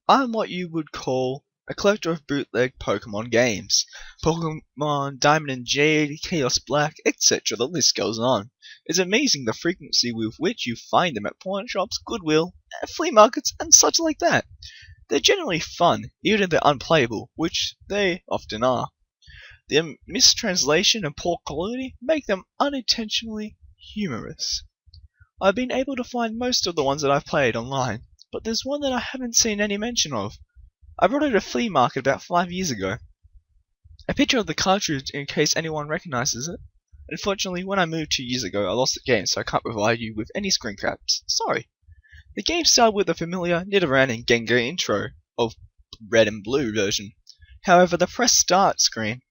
I'm what you would call a collector of bootleg Pokemon games. Pokemon Diamond and Jade, Chaos Black, etc. The list goes on. It's amazing the frequency with which you find them at pawn shops, Goodwill, flea markets, and such like that. They're generally fun, even if they're unplayable, which they often are. The mistranslation and poor quality make them unintentionally humorous. I've been able to find most of the ones that I've played online, but there's one that I haven't seen any mention of. I brought it at a flea market about 5 years ago. A picture of the cartridge in case anyone recognizes it. Unfortunately, when I moved 2 years ago, I lost the game, so I can't provide you with any screen caps. Sorry. The game started with the familiar Nidoran and Gengar intro of Red and Blue version. However, the press start screen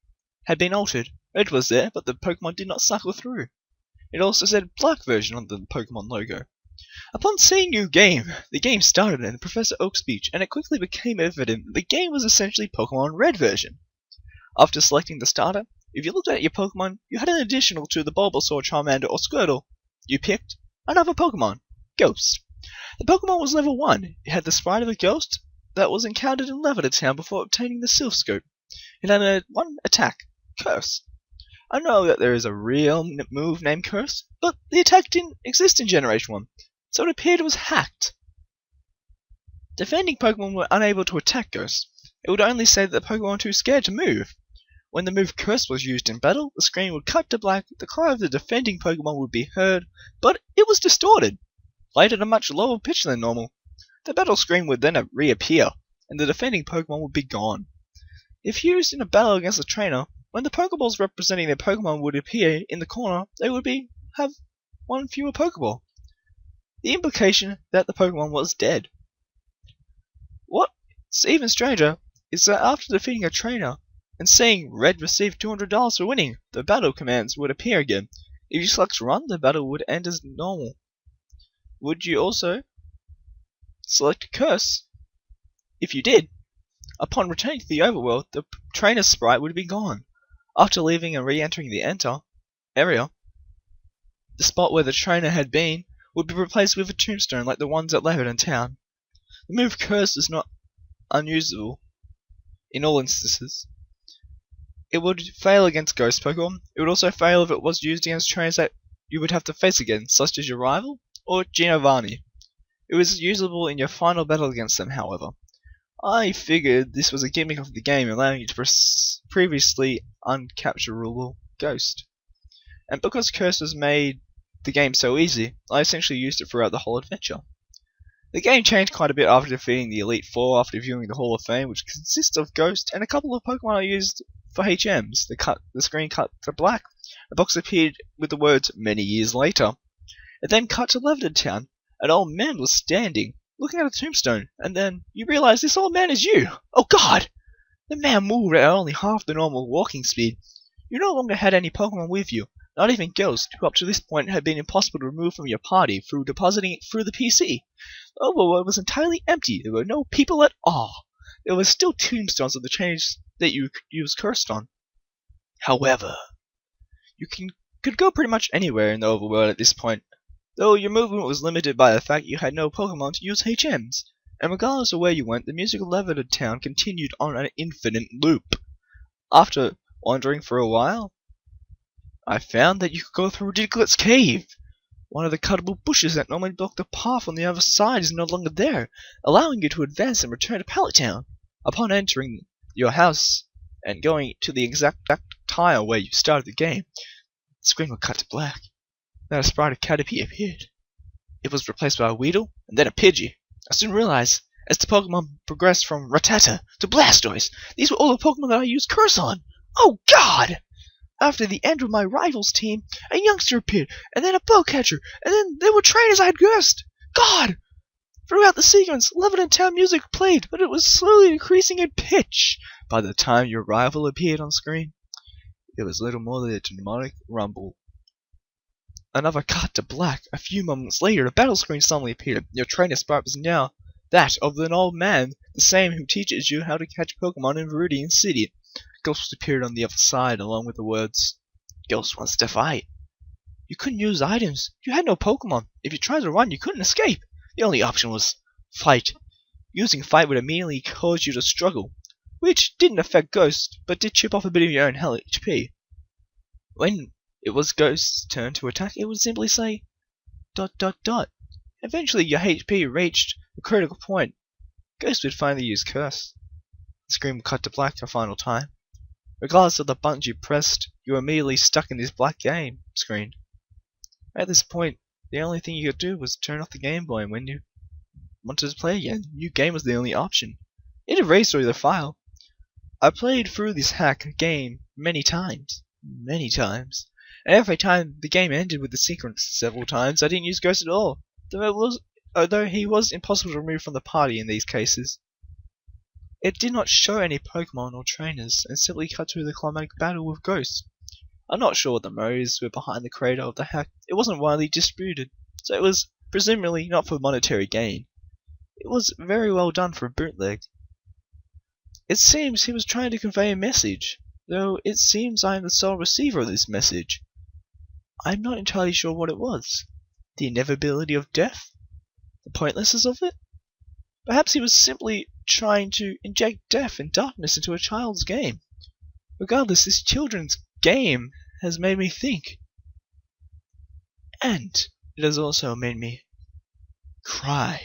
had been altered. Red was there, but the Pokemon did not cycle through. It also said Black version on the Pokemon logo. Upon seeing new game, the game started in Professor Oak's speech, and it quickly became evident that the game was essentially Pokemon Red version. After selecting the starter, if you looked at your Pokemon, you had an additional to the Bulbasaur, Charmander, or Squirtle. You picked another Pokemon, Ghost. The Pokemon was level 1. It had the sprite of a ghost that was encountered in Lavender Town before obtaining the Silph Scope. It had a 1 attack, Curse. I know that there is a real move named Curse, but the attack didn't exist in Generation 1, so it appeared it was hacked. Defending Pokemon were unable to attack Ghost. It would only say that the Pokemon were too scared to move. When the move Curse was used in battle, the screen would cut to black, the cry of the defending Pokemon would be heard, but it was distorted, played at a much lower pitch than normal. The battle screen would then reappear, and the defending Pokemon would be gone. If used in a battle against a trainer, when the Pokeballs representing their Pokemon would appear in the corner, they would have 1 fewer Pokeball. The implication that the Pokemon was dead. What's even stranger is that after defeating a trainer and seeing Red receive $200 for winning, the battle commands would appear again. If you select Run, the battle would end as normal. Would you also select Curse? If you did, upon returning to the overworld, the trainer's sprite would be gone. After leaving and re-entering the area, the spot where the trainer had been would be replaced with a tombstone like the ones at Lavender Town. The move Curse is not unusable in all instances. It would fail against Ghost Pokemon. It would also fail if it was used against trainers that you would have to face again, such as your rival or Giovanni. It was usable in your final battle against them, however. I figured this was a gimmick of the game, allowing you to previously uncapturable Ghost. And because Curse was made the game so easy, I essentially used it throughout the whole adventure. The game changed quite a bit after defeating the Elite Four after viewing the Hall of Fame, which consists of Ghost and a couple of Pokemon I used for HMs. The screen cut to black. The box appeared with the words "Many years later." It then cut to Lavender Town. An old man was standing, looking at a tombstone, and then you realize this old man is you. Oh God! The man moved at only half the normal walking speed. You no longer had any Pokemon with you, not even Ghost, who up to this point had been impossible to remove from your party through depositing it through the PC. The overworld was entirely empty. There were no people at all. There were still tombstones of the trainers that you was cursed on. However, you could go pretty much anywhere in the overworld at this point, though your movement was limited by the fact you had no Pokemon to use HMs. And regardless of where you went, the music of Lavender Town continued on an infinite loop. After wandering for a while, I found that you could go through Diglett's cave. One of the cuttable bushes that normally blocked the path on the other side is no longer there, allowing you to advance and return to Pallet Town. Upon entering your house and going to the exact tile where you started the game, the screen would cut to black. Then a sprite of Caterpie appeared. It was replaced by a Weedle and then a Pidgey. I soon realized, as the Pokemon progressed from Rattata to Blastoise, these were all the Pokemon that I used Curse on. Oh God! After the end of my rival's team, a youngster appeared, and then a bowcatcher, and then there were trainers I had cursed. God! Throughout the sequence, Lavender Town music played, but it was slowly increasing in pitch. By the time your rival appeared on screen, it was little more than a demonic rumble. Another cut to black. A few moments later, the battle screen suddenly appeared. Your trainer sprite was now that of an old man, the same who teaches you how to catch Pokemon in Viridian City. Ghost appeared on the other side, along with the words, "Ghost wants to fight." You couldn't use items. You had no Pokemon. If you tried to run, you couldn't escape. The only option was fight. Using fight would immediately cause you to struggle, which didn't affect Ghost, but did chip off a bit of your own HP. When it was Ghost's turn to attack, it would simply say ... Eventually your HP reached a critical point. Ghost would finally use Curse. The screen would cut to black a final time. Regardless of the buttons you pressed, you were immediately stuck in this black game screen. At this point, the only thing you could do was turn off the Game Boy when you wanted to play again. New game was the only option. It erased all the file. I played through this hack game many times. And every time the game ended with the sequence several times, I didn't use Ghost at all. Although he was impossible to remove from the party in these cases. It did not show any Pokemon or trainers, and simply cut to the climatic battle with Ghost. I'm not sure what the motives were behind the creator of the hack. It wasn't widely distributed, so it was presumably not for monetary gain. It was very well done for a bootleg. It seems he was trying to convey a message, though it seems I am the sole receiver of this message. I'm not entirely sure what it was. The inevitability of death? The pointlessness of it? Perhaps he was simply trying to inject death and darkness into a child's game. Regardless, this children's game has made me think. And it has also made me cry.